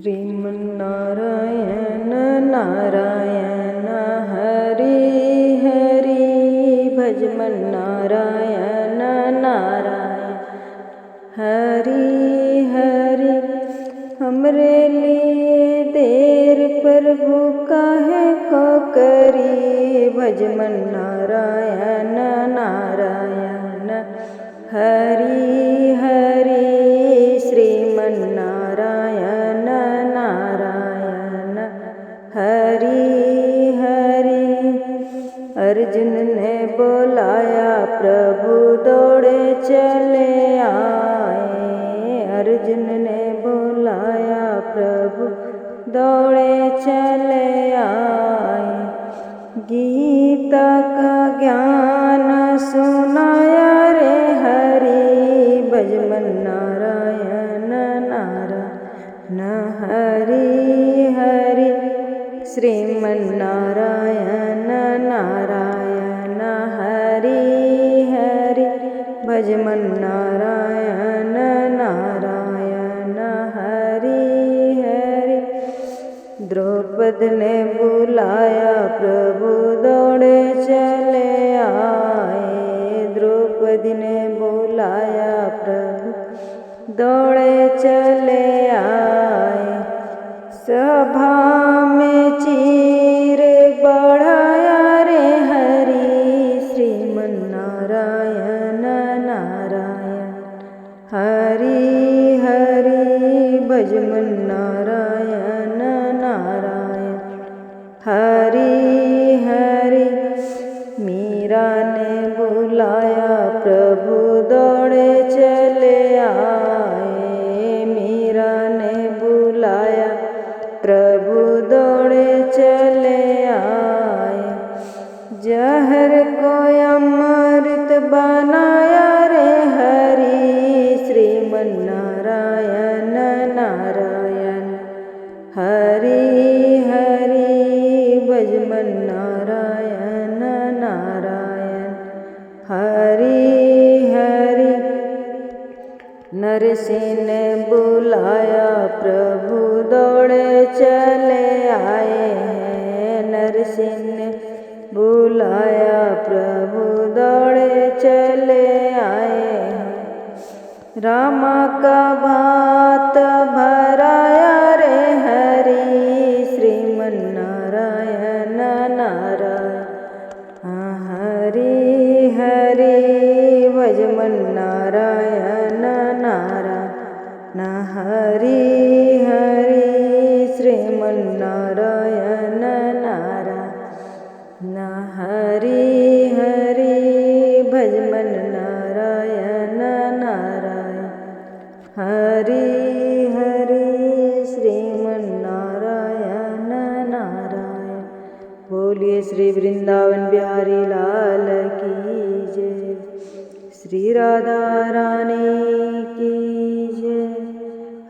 श्रीमन्नारायण नारायण हरि हरि भजमन नारायण नारायण हरि हरि। हमरे लिए देर प्रभु काहे को करी, भजमन नारायण नारायण हरि हरि। श्रीमन नारायण नारायण हरि हरि। अर्जुन ने बुलाया प्रभु दौड़े चले आए, अर्जुन ने बुलाया प्रभु दौड़े चले आए। गीता का ज्ञान सुनाया रे हरि, भजमन नारायण नारायण हरि हरि। श्रीमन नारायण नारायण हरि हरि भजमन नारायण नारायण हरि हरि। द्रौपदी ने बुलाया प्रभु दौड़े चले आए, द्रौपदी ने बुलाया प्रभु दौड़े चले आए। सभा में चीर बढ़ाया रे हरि, श्रीमन नारायण नारायण हरि हरि भजमन नारायण नारायण हरि हरि। मीरा ने बुलाया प्रभु दौड़े चले आए, मीरा ने बुलाया प्रभु दौड़े चले आए। जहर को अमृत बनाया रे हरि, श्रीमन नारायण नारायण हरि हरि भजमन नारायण नारायण हरि हरि। नरसिंह ने बुलाया प्रभु दौड़े चले आए हैं, नरसिंह ने बुलाया प्रभु दौड़े चले आए हैं। रामा का भात भराया रे हरि, श्रीमन नारायण नारायण हरि हरि भजमन नारायण नारायण हरि हरि। श्रीमन नारायण नारायण हरि हरि भजमन नारायण नारायण हरि हरि। श्रीमन नारायण नारायण। बोलिए श्री वृंदावन बिहारी लाल की जय, श्री राधा रानी की जय।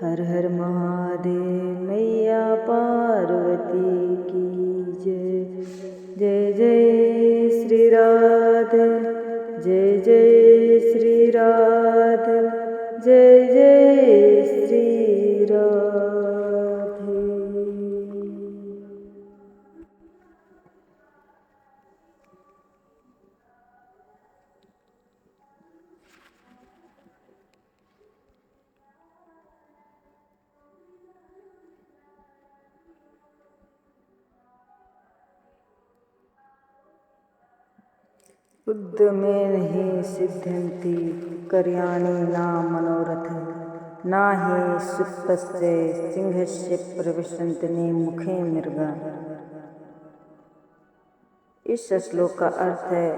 हर हर महादेव, मैया पार्वती की जय। जय जय श्री राधे, जय जय श्री राधे, जय जय श्री राधे। उद्यमे हि सिद्ध्यन्ति कार्याणि न मनोरथ, न हि सुप्तस्य सिंहस्य प्रविशन्ति मुखे मृगा। इस श्लोक का अर्थ है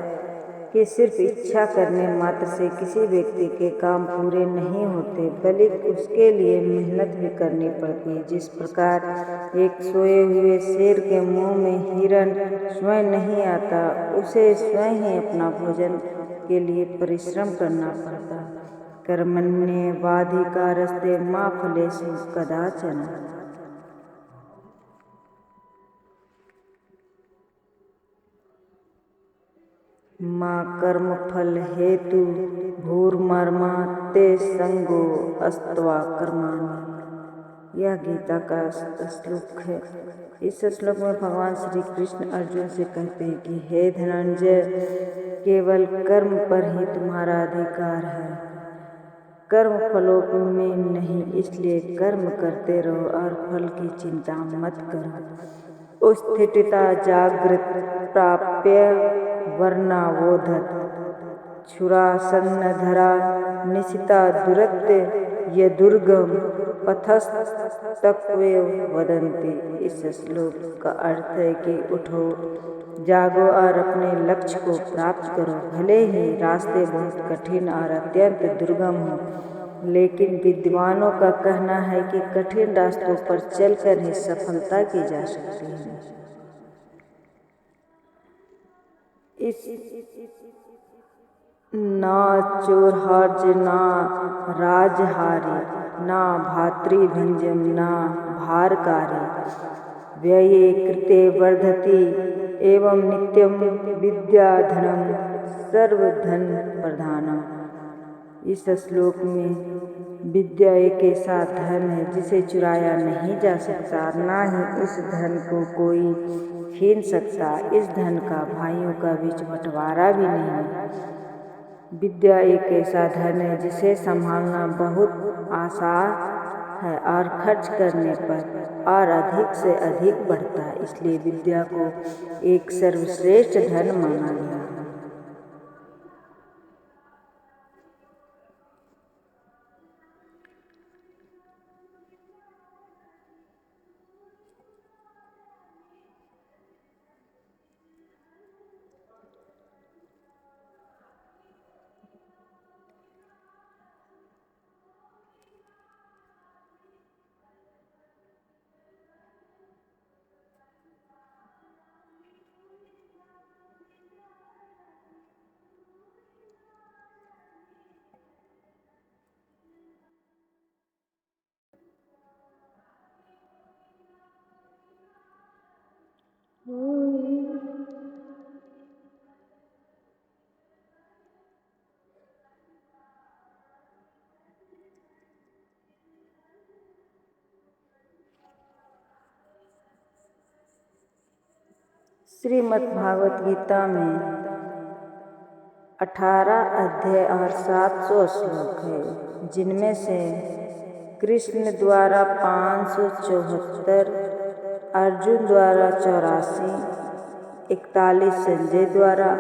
कि सिर्फ इच्छा करने मात्र से किसी व्यक्ति के काम पूरे नहीं होते, बल्कि उसके लिए मेहनत भी करनी पड़ती है। जिस प्रकार एक सोए हुए शेर के मुंह में हिरण स्वयं नहीं आता, उसे स्वयं ही अपना भोजन के लिए परिश्रम करना पड़ता। कर्मण्येवाधिकारस्ते मा फलेषु कदाचन। माँ कर्मफल हेतु भूर्मर्मा ते संगो अस्त्वा कर्माणि। यह गीता का श्लोक है। इस श्लोक में भगवान श्री कृष्ण अर्जुन से कहते हैं कि हे धनंजय, केवल कर्म पर ही तुम्हारा अधिकार है, कर्म फलों में नहीं, इसलिए कर्म करते रहो और फल की चिंता मत करो। स्थितिता जागृत प्राप्य वर्णावोधत छुरासन्नधरा निशिता दुरत्य यदुर्गम पथस्तक्वेव वदन्ति। इस श्लोक का अर्थ है कि उठो, जागो और अपने लक्ष्य को प्राप्त करो। भले ही रास्ते बहुत कठिन और अत्यंत दुर्गम हो, लेकिन विद्वानों का कहना है कि कठिन रास्तों पर चलकर ही सफलता की जा सकती है। ना चोरहार्ज ना राजहारी, ना भातृभंजम ना भारकारी, व्यये कृते वर्धति एवं नित्यम विद्याधनम सर्वधन प्रधानम। इस श्लोक में विद्या एक ऐसा धन है जिसे चुराया नहीं जा सकता, ना ही इस धन को कोई छीन सकता। इस धन का भाइयों का बीच बंटवारा भी नहीं। विद्या एक ऐसा धन है जिसे संभालना बहुत आसान है और खर्च करने पर और अधिक से अधिक बढ़ता है, इसलिए विद्या को एक सर्वश्रेष्ठ धन माना गया है। श्रीमद् भागवत गीता में 18 अध्याय और 700 श्लोक है, जिनमें से कृष्ण द्वारा 574, अर्जुन द्वारा 84, 41 संजय द्वारा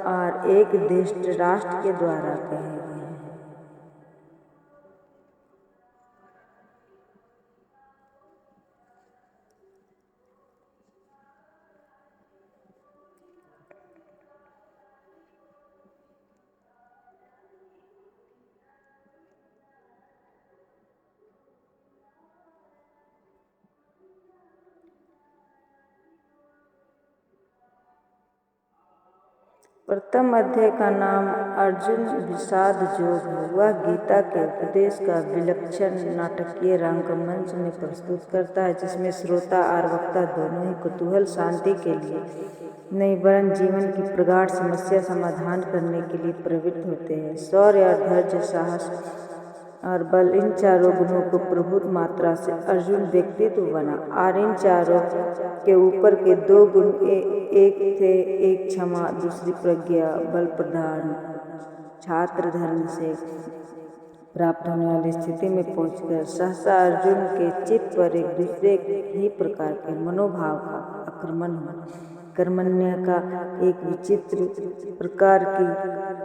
और 1 धृतराष्ट्र के द्वारा कहे गए हैं। प्रथम अध्याय का नाम अर्जुन विषाद योग है। वह गीता के उपदेश का विलक्षण नाटकीय रंगमंच में प्रस्तुत करता है, जिसमें श्रोता और वक्ता दोनों ही कुतूहल शांति के लिए नहीं, वरन जीवन की प्रगाढ़ समस्या समाधान करने के लिए प्रवृत्त होते हैं। शौर्य और धैर्य, साहस और बल, इन चारों गुणों को प्रभुत मात्रा से अर्जुन व्यक्तित्व बना, और इन चारों के ऊपर के 2 गुण एक थे, एक क्षमा, दूसरी प्रज्ञा। बल प्रधान छात्र धर्म से प्राप्त होने वाली स्थिति में पहुंचकर सहसा अर्जुन के चित्त पर एक दूसरे ही प्रकार के मनोभाव का आक्रमण हुआ। कर्मण्य का एक विचित्र प्रकार की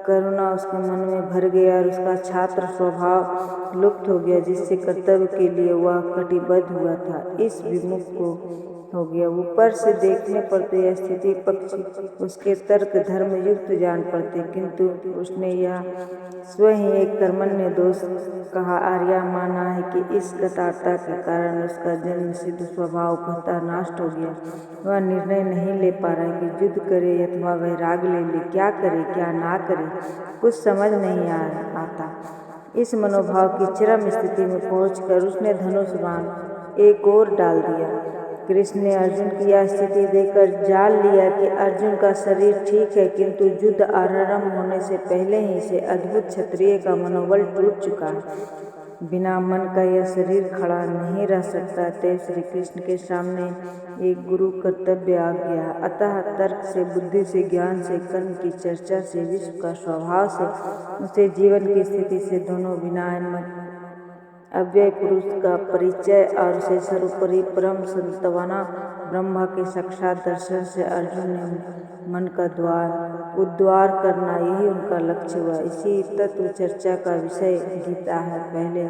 करुणा उसके मन में भर गया और उसका छात्र स्वभाव लुप्त हो गया, जिससे कर्तव्य के लिए वह कटिबद्ध हुआ था, इस विमुख को हो गया। ऊपर से देखने पर तो यह स्थिति पक्षी उसके तर्क धर्म युक्त जान पड़ते, किंतु उसने यह स्वयं एक कर्मण्य दोष कहा और यह माना है कि इस कतारता के कारण उसका जन्म सिद्ध स्वभाव पूर्णतः नष्ट हो गया। वह निर्णय नहीं ले पा रहा है कि युद्ध करे अथवा वैराग ले ले, क्या करे क्या ना करे, कुछ समझ नहीं आता। इस मनोभाव की चरम स्थिति में पहुंचकर उसने धनुष बाण एक ओर डाल दिया। कृष्ण ने अर्जुन की यह स्थिति देखकर जान लिया कि अर्जुन का शरीर ठीक है, किंतु युद्ध आरंभ होने से पहले ही से अद्भुत क्षत्रिय का मनोबल टूट चुका है। बिना मन का यह शरीर खड़ा नहीं रह सकता। तब श्री कृष्ण के सामने एक गुरु कर्तव्य आ गया। अतः तर्क से, बुद्धि से, ज्ञान से, कर्म की चर्चा से, विश्व का स्वभाव से, उसे जीवन की स्थिति से, दोनों बिना अव्यय पुरुष का परिचय और उसे सर्वोपरि परम संतवाना ब्रह्मा के साक्षात दर्शन से अर्जुन ने मन का उद्वार करना, यही उनका लक्ष्य हुआ। इसी तत्व चर्चा का विषय गीता है। पहले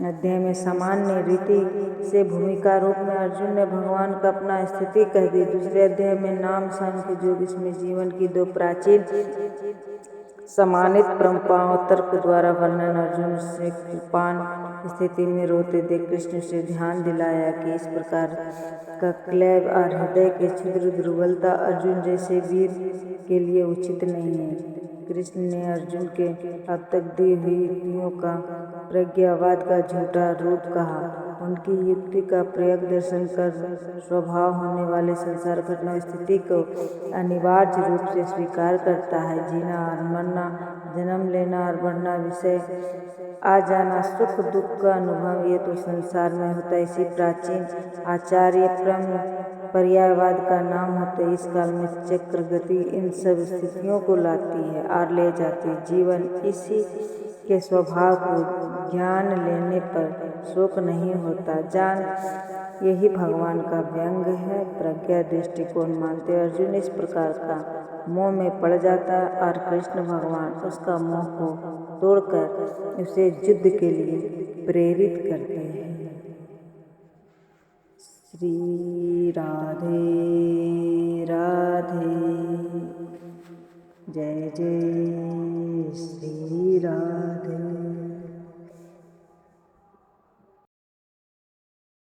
अध्याय में सामान्य रीति से भूमिका रूप में अर्जुन ने भगवान का अपना स्थिति कह दी। दूसरे अध्याय में नाम, सांख्य, योग, इसमें जीवन की दो प्राचीन सम्मानित परंपराओं तर्क द्वारा वर्णन। अर्जुन से कृपाण स्थिति में रोते देख कृष्ण से ध्यान दिलाया कि इस प्रकार का क्लेब और हृदय के क्षुद्र दुर्बलता अर्जुन जैसे वीर के लिए उचित नहीं है। कृष्ण ने अर्जुन के अब तक दी हुई युक्तियों का प्रज्ञावाद का झूठा रूप कहा। उनकी युक्ति का प्रयोग दर्शन कर स्वभाव होने वाले संसार घटना स्थिति को अनिवार्य रूप से स्वीकार करता है। जीना और मरना, जन्म लेना और बढ़ना, विषय आ जाना, सुख दुख का अनुभव, ये तो संसार में होता है। इसी प्राचीन आचार्य पर्यायवाद का नाम होता है। इस काल में चक्र गति इन सब स्थितियों को लाती है और ले जाती है। जीवन इसी के स्वभाव को ज्ञान लेने पर शोक नहीं होता। जान यही भगवान का व्यंग है। प्रज्ञा दृष्टिकोण मानते अर्जुन इस प्रकार का मोह में पड़ जाता है और कृष्ण भगवान उसका मोह को तोड़कर उसे युद्ध के लिए प्रेरित करते हैं। श्री राधे राधे। जय जय